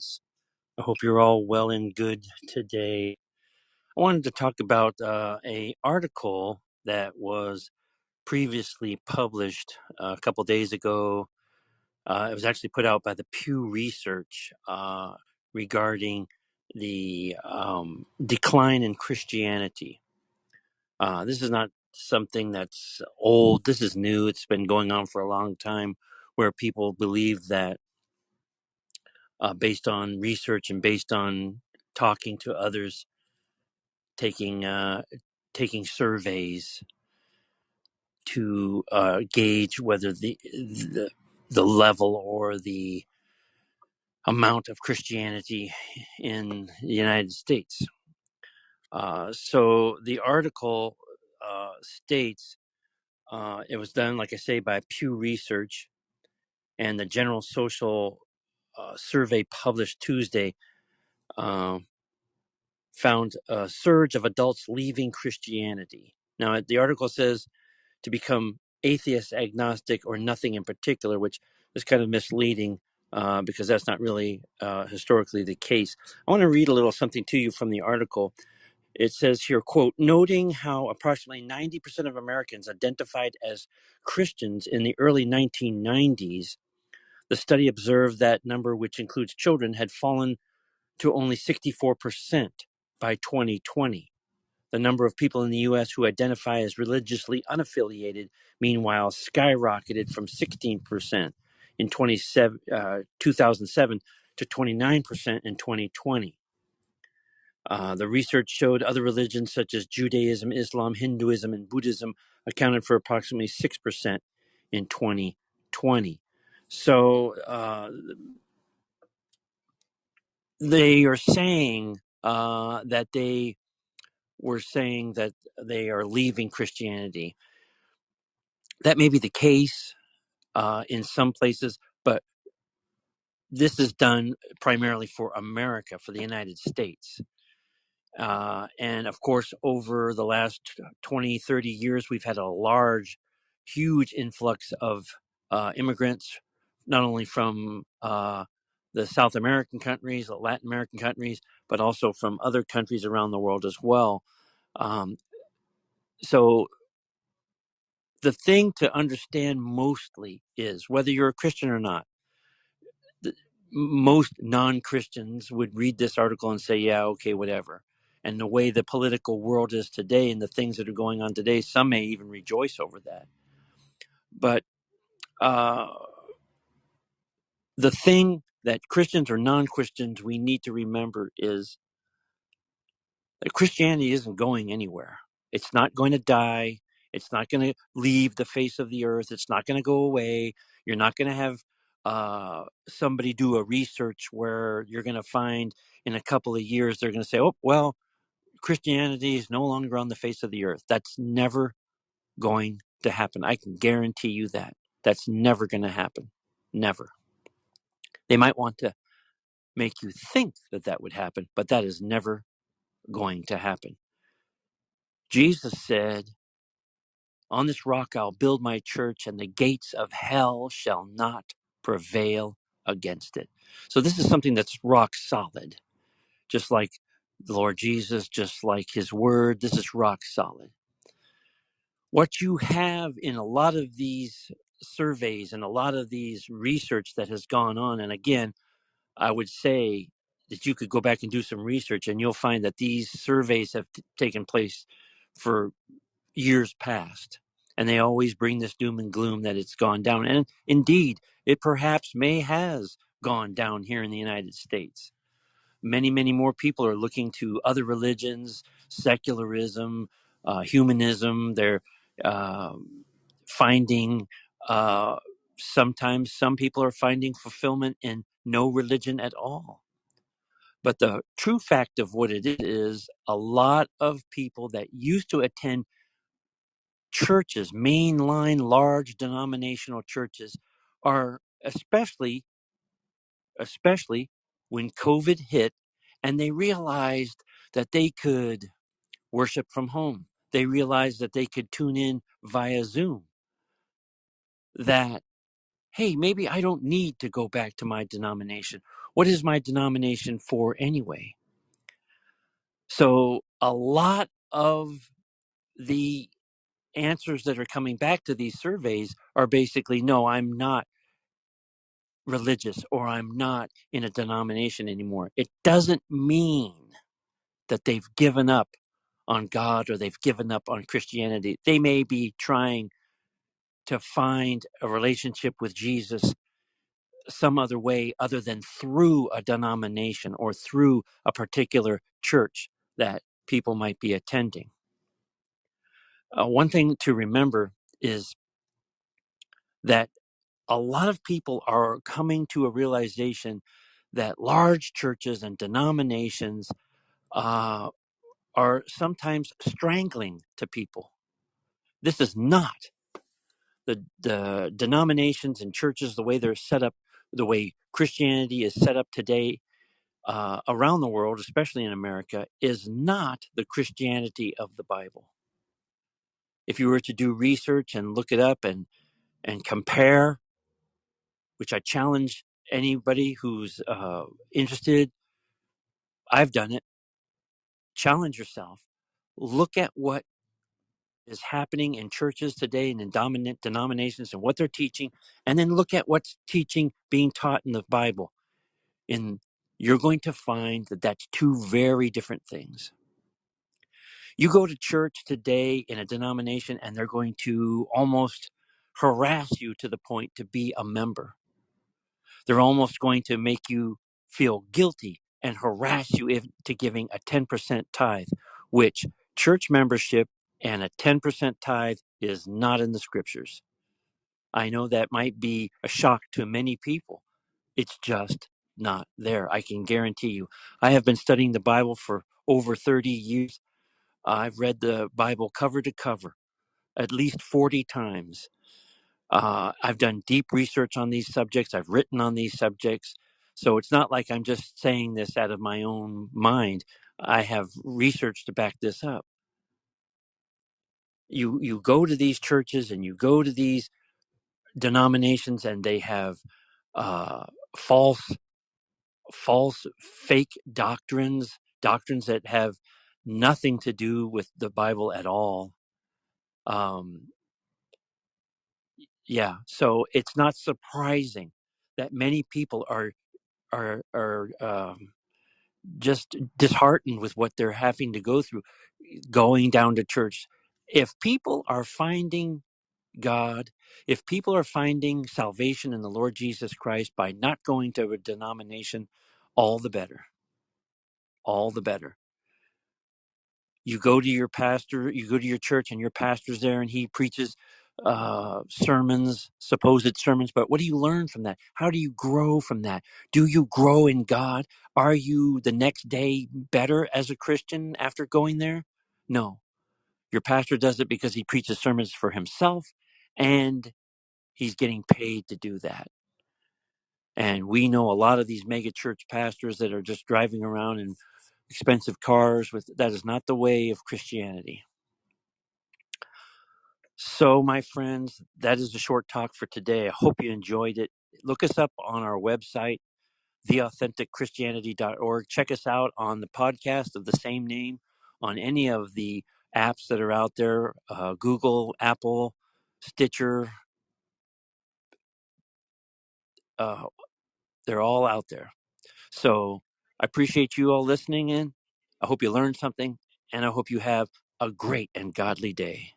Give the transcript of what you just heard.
friends. I hope you're all well and good today. I wanted to talk about a article that was previously published a couple days ago. It was actually put out by the Pew Research regarding the decline in Christianity. This is not something that's old. This is new. It's been going on for a long time, where people believe that based on research and based on talking to others, taking surveys to gauge whether the level or the amount of Christianity in the United States. So the article states it was done, like I say, by Pew Research, and the General Social Survey published Tuesday found a surge of adults leaving Christianity. Now, the article says to become atheist, agnostic, or nothing in particular, which is kind of misleading because that's not really historically the case. I want to read a little something to you from the article. It says here, quote, noting how approximately 90% of Americans identified as Christians in the early 1990s, the study observed that number, which includes children, had fallen to only 64% by 2020. The number of people in the U.S. who identify as religiously unaffiliated, meanwhile, skyrocketed from 16% in 2007 to 29% in 2020. The research showed other religions such as Judaism, Islam, Hinduism, and Buddhism accounted for approximately 6% in 2020. So they are saying that they were saying that they are leaving Christianity. That may be the case in some places, but this is done primarily for America, for the United States. And of course, over the last 20, 30 years, we've had a huge influx of immigrants, not only from the South American countries, the Latin American countries, but also from other countries around the world as well. So the thing to understand mostly is, whether you're a Christian or not, most non-Christians would read this article and say, yeah, okay, whatever. And the way the political world is today and the things that are going on today, some may even rejoice over that. But the thing that Christians or non-Christians we need to remember is that Christianity isn't going anywhere. It's not going to die. It's not going to leave the face of the earth. It's not going to go away. You're not going to have somebody do a research where you're going to find in a couple of years they're going to say, oh, well, Christianity is no longer on the face of the earth. That's never going to happen. I can guarantee you that. That's never going to happen. Never. They might want to make you think that that would happen, but that is never going to happen. Jesus said, on this rock I'll build my church, and the gates of hell shall not prevail against it. So this is something that's rock solid, just like the Lord Jesus, just like his word. This is rock solid. What you have in a lot of these surveys and a lot of these research that has gone on, and again, I would say that you could go back and do some research, and you'll find that these surveys have taken place for years past, and they always bring this doom and gloom that it's gone down. And indeed, it perhaps has gone down here in the United States. Many, many more people are looking to other religions, secularism, humanism. They're finding, sometimes some people are finding fulfillment in no religion at all. But the true fact of what it is, a lot of people that used to attend churches, mainline, large denominational churches, are especially when COVID hit, and they realized that they could worship from home. They realized that they could tune in via Zoom, that hey, maybe I don't need to go back to my denomination. What is my denomination for anyway? So a lot of the answers that are coming back to these surveys are basically, no, I'm not religious, or I'm not in a denomination anymore. It doesn't mean that they've given up on God or they've given up on Christianity. They may be trying to find a relationship with Jesus some other way other than through a denomination or through a particular church that people might be attending. One thing to remember is that a lot of people are coming to a realization that large churches and denominations are sometimes strangling to people. This is not the denominations and churches, the way they're set up, the way Christianity is set up today around the world, especially in America, is not the Christianity of the Bible. If you were to do research and look it up and compare, which I challenge anybody who's interested, I've done it. Challenge yourself. Look at what is happening in churches today and in dominant denominations and what they're teaching, and then look at what's being taught in the Bible. And you're going to find that that's two very different things. You go to church today in a denomination and they're going to almost harass you to the point to be a member. They're almost going to make you feel guilty and harass you into giving a 10% tithe, which church membership and a 10% tithe is not in the scriptures. I know that might be a shock to many people. It's just not there. I can guarantee you. I have been studying the Bible for over 30 years. I've read the Bible cover to cover at least 40 times. I've done deep research on these subjects. I've written on these subjects. So it's not like I'm just saying this out of my own mind. I have research to back this up. You go to these churches and you go to these denominations, and they have false, fake doctrines that have nothing to do with the Bible at all. Yeah, so it's not surprising that many people are just disheartened with what they're having to go through, going down to church. If people are finding God, if people are finding salvation in the Lord Jesus Christ by not going to a denomination, all the better. All the better. You go to your pastor, you go to your church, and your pastor's there, and he preaches sermons, supposed sermons. But what do you learn from that? How do you grow from that? Do you grow in God? Are you the next day better as a Christian after going there? No. Your pastor does it because he preaches sermons for himself, and he's getting paid to do that. And we know a lot of these mega church pastors that are just driving around in expensive cars. That is not the way of Christianity. So, my friends, that is the short talk for today. I hope you enjoyed it. Look us up on our website, theauthenticchristianity.org. Check us out on the podcast of the same name, on any of the apps that are out there, Google, Apple, Stitcher. They're all out there. So I appreciate you all listening in. I hope you learned something, and I hope you have a great and godly day.